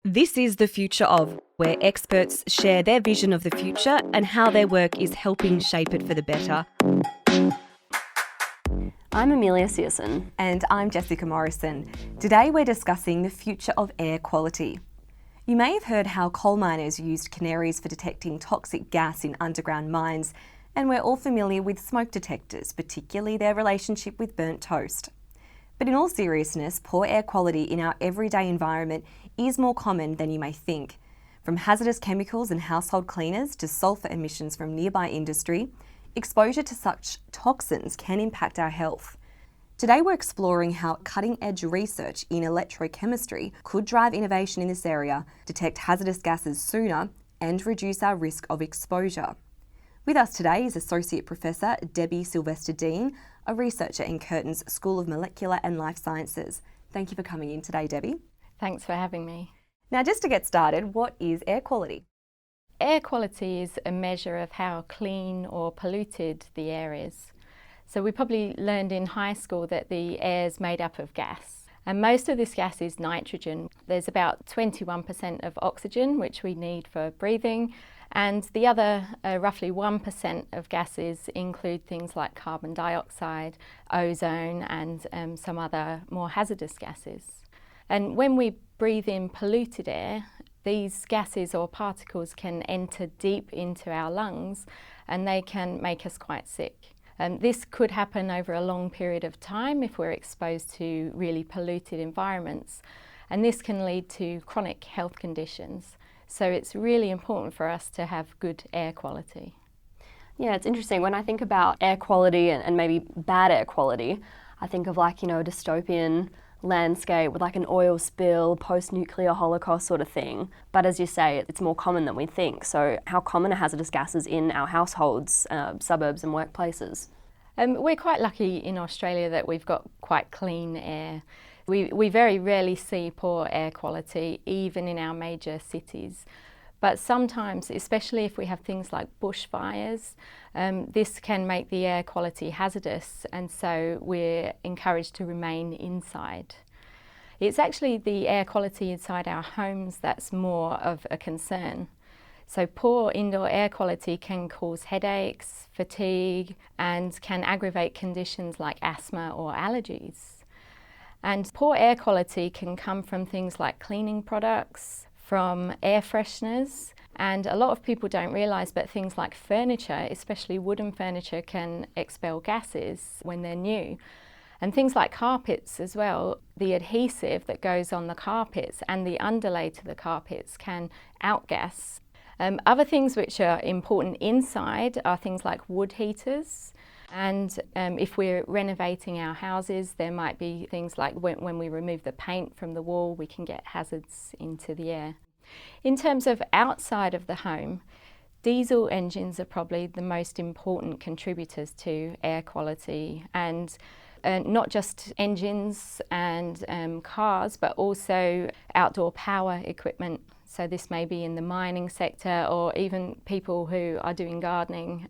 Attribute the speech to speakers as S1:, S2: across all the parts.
S1: This is The Future Of, where experts share their vision of the future and how their work is helping shape it for the better.
S2: I'm Amelia Searson.
S3: And I'm Jessica Morrison. Today we're discussing the future of air quality. You may have heard how coal miners used canaries for detecting toxic gas in underground mines, and we're all familiar with smoke detectors, particularly their relationship with burnt toast. But in all seriousness, poor air quality in our everyday environment is more common than you may think. From hazardous chemicals and household cleaners to sulphur emissions from nearby industry, exposure to such toxins can impact our health. Today we're exploring how cutting-edge research in electrochemistry could drive innovation in this area, detect hazardous gases sooner, and reduce our risk of exposure. With us today is Associate Professor Debbie Sylvester-Dean, a researcher in Curtin's School of Molecular and Life Sciences. Thank you for coming in today, Debbie.
S4: Thanks for having me.
S3: Now, just to get started, what is air quality?
S4: Air quality is a measure of how clean or polluted the air is. So we probably learned in high school that the air is made up of gas. And most of this gas is nitrogen. There's about 21% of oxygen, which we need for breathing. And the other roughly 1% of gases include things like carbon dioxide, ozone, and some other more hazardous gases. And when we breathe in polluted air, these gases or particles can enter deep into our lungs and they can make us quite sick. This could happen over a long period of time if we're exposed to really polluted environments, and this can lead to chronic health conditions. So it's really important for us to have good air quality.
S2: Yeah, it's interesting. When I think about air quality and maybe bad air quality, I think of a dystopian landscape with an oil spill, post-nuclear holocaust sort of thing. But as you say, it's more common than we think. So how common are hazardous gases in our households, suburbs and workplaces?
S4: We're quite lucky in Australia that we've got quite clean air. We very rarely see poor air quality, even in our major cities. But sometimes, especially if we have things like bushfires, this can make the air quality hazardous, and so we're encouraged to remain inside. It's actually the air quality inside our homes that's more of a concern. So poor indoor air quality can cause headaches, fatigue, and can aggravate conditions like asthma or allergies. And poor air quality can come from things like cleaning products, from air fresheners, and a lot of people don't realise, but things like furniture, especially wooden furniture, can expel gases when they're new. And things like carpets as well, the adhesive that goes on the carpets and the underlay to the carpets can outgas. Other things which are important inside are things like wood heaters. And if we're renovating our houses, there might be things like when we remove the paint from the wall, we can get hazards into the air. In terms of outside of the home, diesel engines are probably the most important contributors to air quality, and not just engines and cars, but also outdoor power equipment. So this may be in the mining sector or even people who are doing gardening.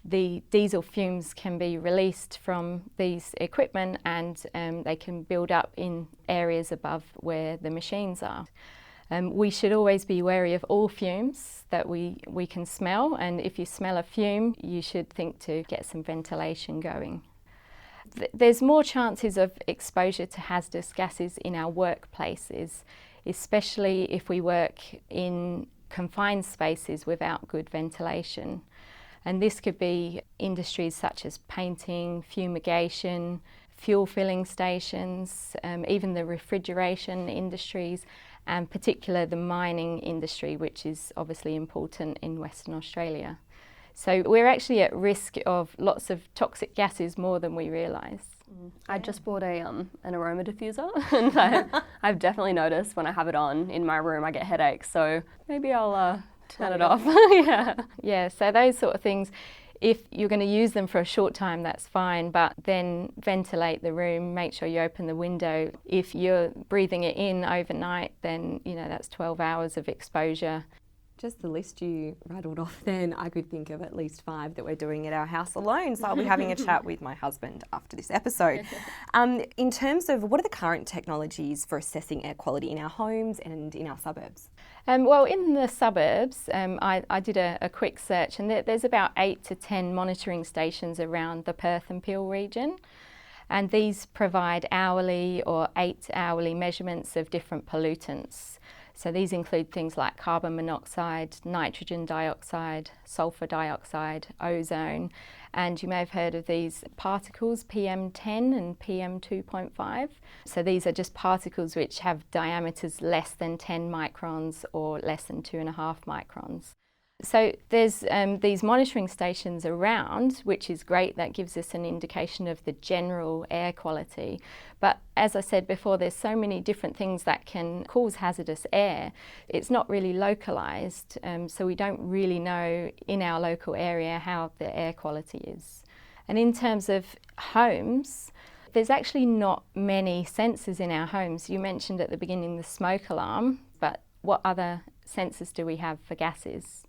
S4: The diesel fumes can be released from these equipment and they can build up in areas above where the machines are. We should always be wary of all fumes that we can smell, and if you smell a fume, you should think to get some ventilation going. There's more chances of exposure to hazardous gases in our workplaces, especially if we work in confined spaces without good ventilation. And this could be industries such as painting, fumigation, fuel filling stations, even the refrigeration industries, and particularly the mining industry, which is obviously important in Western Australia. So we're actually at risk of lots of toxic gases more than we realise.
S2: I just bought an aroma diffuser, and I've definitely noticed when I have it on in my room I get headaches, so maybe I'll turn it off.
S4: Yeah, so those sort of things, if you're going to use them for a short time, that's fine, but then ventilate the room, make sure you open the window. If you're breathing it in overnight, then that's 12 hours of exposure.
S3: Just the list you rattled off then, I could think of at least 5 that we're doing at our house alone. So I'll be having a chat with my husband after this episode. In terms of what are the current technologies for assessing air quality in our homes and in our suburbs?
S4: Well, in the suburbs, I did a quick search, and there's about 8 to 10 monitoring stations around the Perth and Peel region. And these provide hourly or 8-hourly measurements of different pollutants. So these include things like carbon monoxide, nitrogen dioxide, sulfur dioxide, ozone, and you may have heard of these particles, PM10 and PM2.5. So these are just particles which have diameters less than 10 microns or less than 2.5 microns. So there's these monitoring stations around, which is great. That gives us an indication of the general air quality. But as I said before, there's so many different things that can cause hazardous air. It's not really localised, so we don't really know in our local area how the air quality is. And in terms of homes, there's actually not many sensors in our homes. You mentioned at the beginning the smoke alarm, but what other sensors do we have for gases?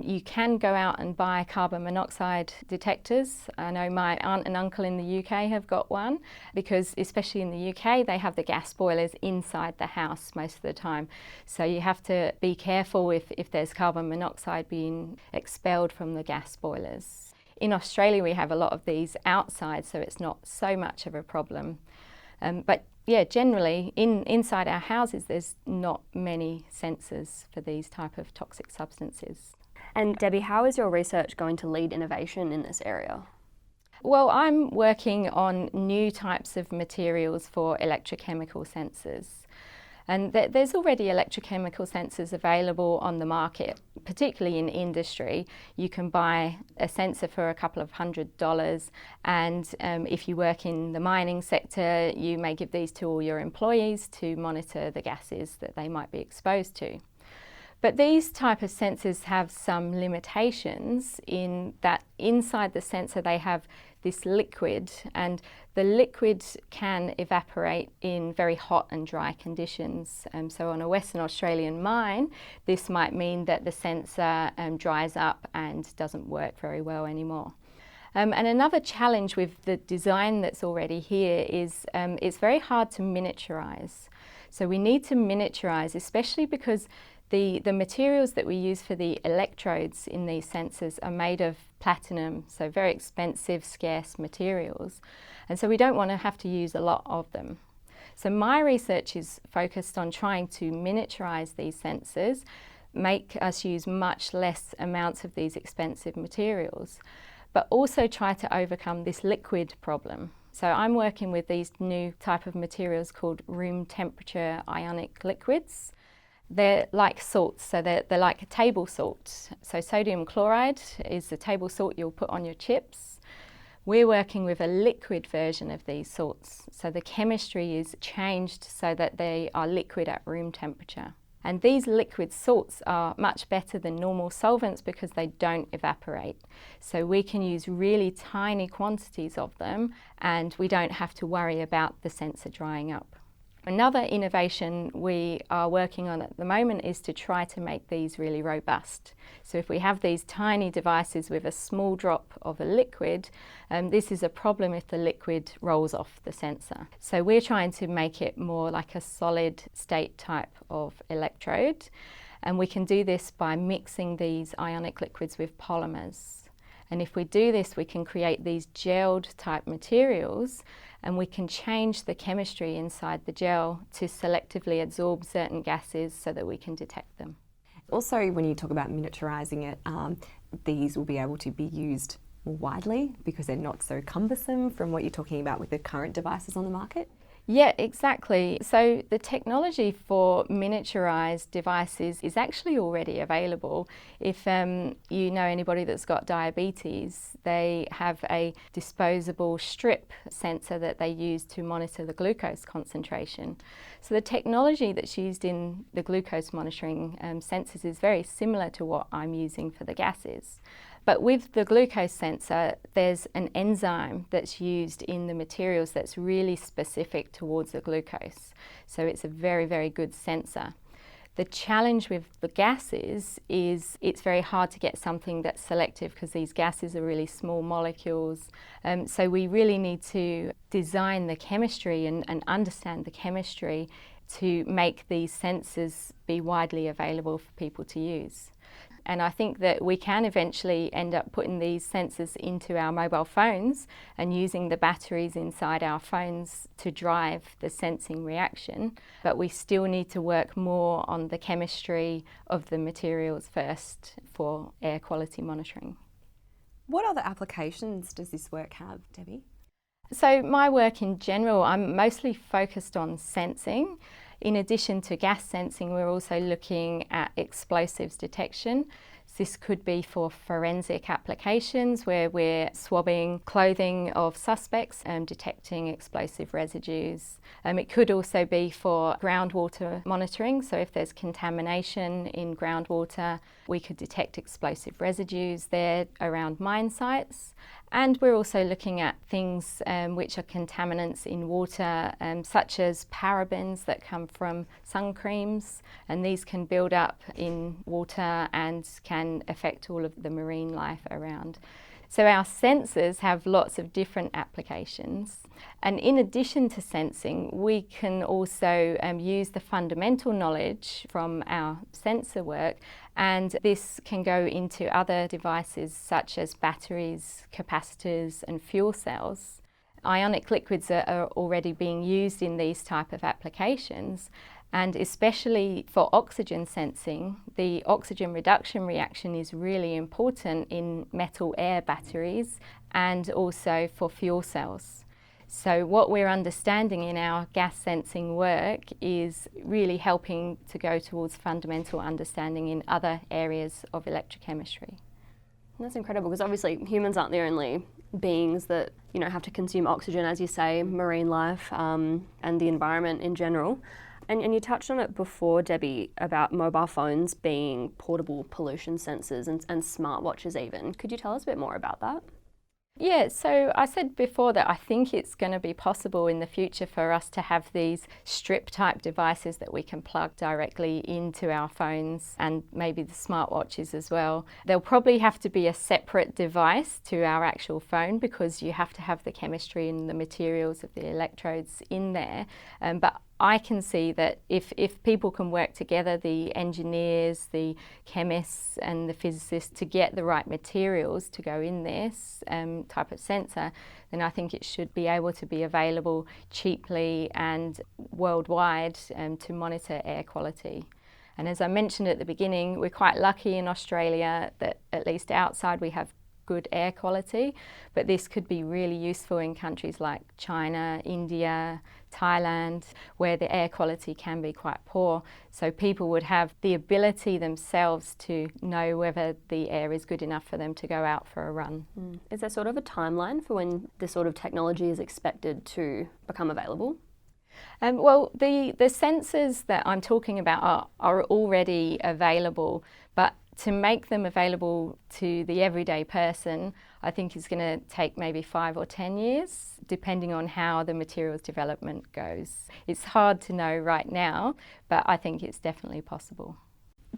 S4: You can go out and buy carbon monoxide detectors. I know my aunt and uncle in the UK have got one because, especially in the UK, they have the gas boilers inside the house most of the time. So you have to be careful if there's carbon monoxide being expelled from the gas boilers. In Australia, we have a lot of these outside, so it's not so much of a problem. But yeah, generally inside our houses, there's not many sensors for these type of toxic substances.
S2: And Debbie, how is your research going to lead innovation in this area?
S4: Well, I'm working on new types of materials for electrochemical sensors. And there's already electrochemical sensors available on the market, particularly in industry. You can buy a sensor for a couple of $100, and if you work in the mining sector, you may give these to all your employees to monitor the gases that they might be exposed to. But these type of sensors have some limitations in that inside the sensor they have this liquid, and the liquid can evaporate in very hot and dry conditions. So on a Western Australian mine, this might mean that the sensor dries up and doesn't work very well anymore. And another challenge with the design that's already here is it's very hard to miniaturize. So we need to miniaturize, especially because the materials that we use for the electrodes in these sensors are made of platinum, so very expensive, scarce materials. And so we don't want to have to use a lot of them. So my research is focused on trying to miniaturize these sensors, make us use much less amounts of these expensive materials, but also try to overcome this liquid problem. So I'm working with these new type of materials called room temperature ionic liquids. They're like salts, so they're like a table salt. So sodium chloride is the table salt you'll put on your chips. We're working with a liquid version of these salts. So the chemistry is changed so that they are liquid at room temperature. And these liquid salts are much better than normal solvents because they don't evaporate. So we can use really tiny quantities of them and we don't have to worry about the sensor drying up. Another innovation we are working on at the moment is to try to make these really robust. So if we have these tiny devices with a small drop of a liquid, this is a problem if the liquid rolls off the sensor. So we're trying to make it more like a solid state type of electrode, and we can do this by mixing these ionic liquids with polymers. And if we do this, we can create these gelled type materials, and we can change the chemistry inside the gel to selectively absorb certain gases so that we can detect them.
S3: Also, when you talk about miniaturizing it, these will be able to be used more widely because they're not so cumbersome from what you're talking about with the current devices on the market?
S4: Yeah, exactly. So the technology for miniaturized devices is actually already available. If you know anybody that's got diabetes, they have a disposable strip sensor that they use to monitor the glucose concentration. So the technology that's used in the glucose monitoring sensors is very similar to what I'm using for the gases. But with the glucose sensor, there's an enzyme that's used in the materials that's really specific towards the glucose. So it's a very, very good sensor. The challenge with the gases is it's very hard to get something that's selective because these gases are really small molecules. So we really need to design the chemistry and understand the chemistry to make these sensors be widely available for people to use. And I think that we can eventually end up putting these sensors into our mobile phones and using the batteries inside our phones to drive the sensing reaction. But we still need to work more on the chemistry of the materials first for air quality monitoring.
S3: What other applications does this work have, Debbie?
S4: So my work in general, I'm mostly focused on sensing. In addition to gas sensing, we're also looking at explosives detection. This could be for forensic applications where we're swabbing clothing of suspects and detecting explosive residues. It could also be for groundwater monitoring. So if there's contamination in groundwater, we could detect explosive residues there around mine sites. And we're also looking at things which are contaminants in water, such as parabens that come from sun creams, and these can build up in water and can affect all of the marine life around. So our sensors have lots of different applications, and in addition to sensing, we can also use the fundamental knowledge from our sensor work, and this can go into other devices such as batteries, capacitors and fuel cells. Ionic liquids are already being used in these type of applications, and especially for oxygen sensing, the oxygen reduction reaction is really important in metal air batteries and also for fuel cells. So what we're understanding in our gas sensing work is really helping to go towards fundamental understanding in other areas of electrochemistry.
S2: That's incredible, because obviously humans aren't the only beings that, you know, have to consume oxygen, as you say, marine life and the environment in general. And you touched on it before, Debbie, about mobile phones being portable pollution sensors and smartwatches even. Could you tell us a bit more about that?
S4: Yeah, so I said before that I think it's going to be possible in the future for us to have these strip type devices that we can plug directly into our phones and maybe the smartwatches as well. There'll probably have to be a separate device to our actual phone because you have to have the chemistry and the materials of the electrodes in there. But I can see that if people can work together, the engineers, the chemists and the physicists, to get the right materials to go in this type of sensor, then I think it should be able to be available cheaply and worldwide to monitor air quality. And as I mentioned at the beginning, we're quite lucky in Australia that at least outside we have good air quality, but this could be really useful in countries like China, India, Thailand, where the air quality can be quite poor. So people would have the ability themselves to know whether the air is good enough for them to go out for a run.
S2: Is there sort of a timeline for when this sort of technology is expected to become available?
S4: Well, the sensors that I'm talking about are already available, but to make them available to the everyday person, I think is going to take maybe 5 or 10 years, depending on how the materials development goes. It's hard to know right now, but I think it's definitely possible.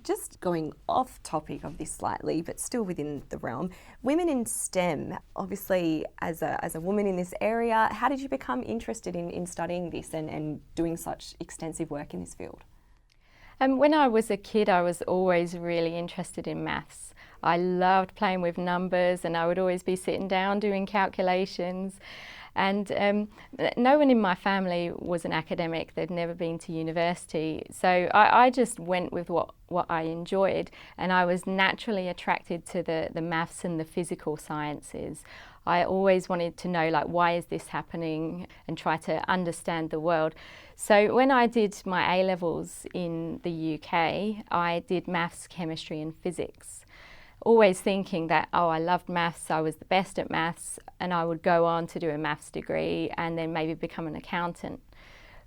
S3: Just going off topic of this slightly, but still within the realm, women in STEM, obviously as a woman in this area, how did you become interested in studying this and doing such extensive work in this field?
S4: When I was a kid, I was always really interested in maths. I loved playing with numbers and I would always be sitting down doing calculations. And no one in my family was an academic. They'd never been to university. So I just went with what I enjoyed, and I was naturally attracted to the maths and the physical sciences. I always wanted to know, like, why is this happening, and try to understand the world. So when I did my A-levels in the UK, I did maths, chemistry and physics. Always thinking that, oh, I loved maths, I was the best at maths, and I would go on to do a maths degree and then maybe become an accountant.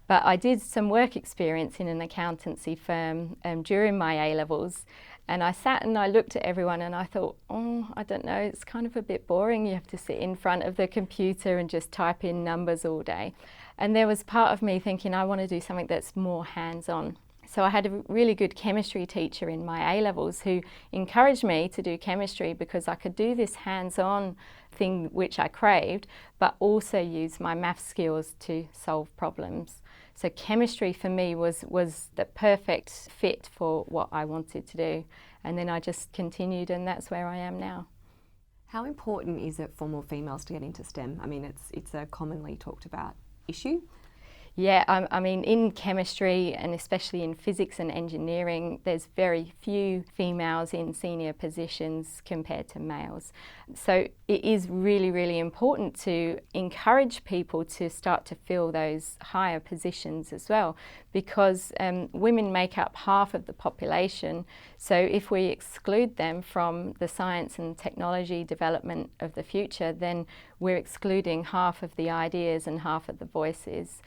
S4: But I did some work experience in an accountancy firm during my A-levels, and I sat and I looked at everyone and I thought, oh, I don't know, it's kind of a bit boring. You have to sit in front of the computer and just type in numbers all day. And there was part of me thinking, I want to do something that's more hands-on. So I had a really good chemistry teacher in my A-levels who encouraged me to do chemistry because I could do this hands-on thing which I craved, but also use my math skills to solve problems. So chemistry for me was the perfect fit for what I wanted to do. And then I just continued, and that's where I am now.
S3: How important is it for more females to get into STEM? I mean, it's a commonly talked about issue.
S4: Yeah, I mean, in chemistry and especially in physics and engineering, there's very few females in senior positions compared to males. So it is really, really important to encourage people to start to fill those higher positions as well, because women make up half of the population. So if we exclude them from the science and technology development of the future, then we're excluding half of the ideas and half of the voices.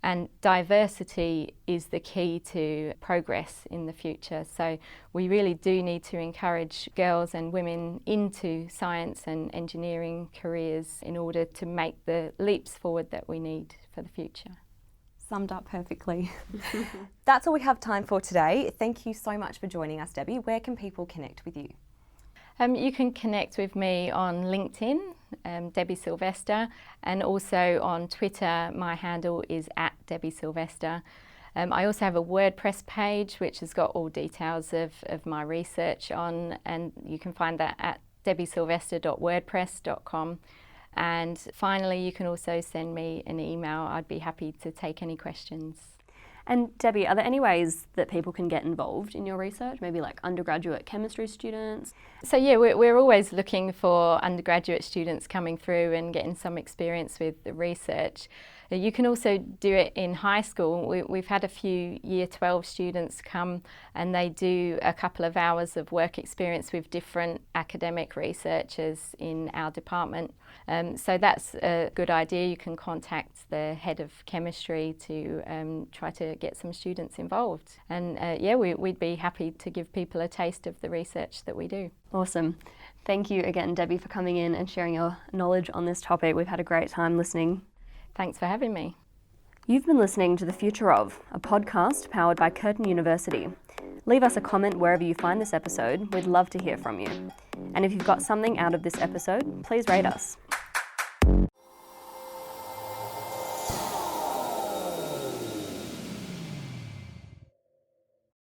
S4: And diversity is the key to progress in the future. So we really do need to encourage girls and women into science and engineering careers in order to make the leaps forward that we need for the future.
S3: Summed up perfectly. That's all we have time for today. Thank you so much for joining us, Debbie. Where can people connect with you?
S4: You can connect with me on LinkedIn, Debbie Sylvester, and also on Twitter. My handle is @DebbieSylvester. I also have a WordPress page which has got all details of my research on, and you can find that at debbiesylvester.wordpress.com. And finally, you can also send me an email. I'd be happy to take any questions.
S2: And Debbie, are there any ways that people can get involved in your research? Maybe like undergraduate chemistry students?
S4: So yeah, we're always looking for undergraduate students coming through and getting some experience with the research. You can also do it in high school. We've had a few Year 12 students come and they do a couple of hours of work experience with different academic researchers in our department. So that's a good idea. You can contact the head of chemistry to try to get some students involved. And yeah, we'd be happy to give people a taste of the research that we do.
S2: Awesome. Thank you again, Debbie, for coming in and sharing your knowledge on this topic. We've had a great time listening.
S4: Thanks for having me.
S2: You've been listening to The Future Of, a podcast powered by Curtin University. Leave us a comment wherever you find this episode. We'd love to hear from you. And if you've got something out of this episode, please rate us.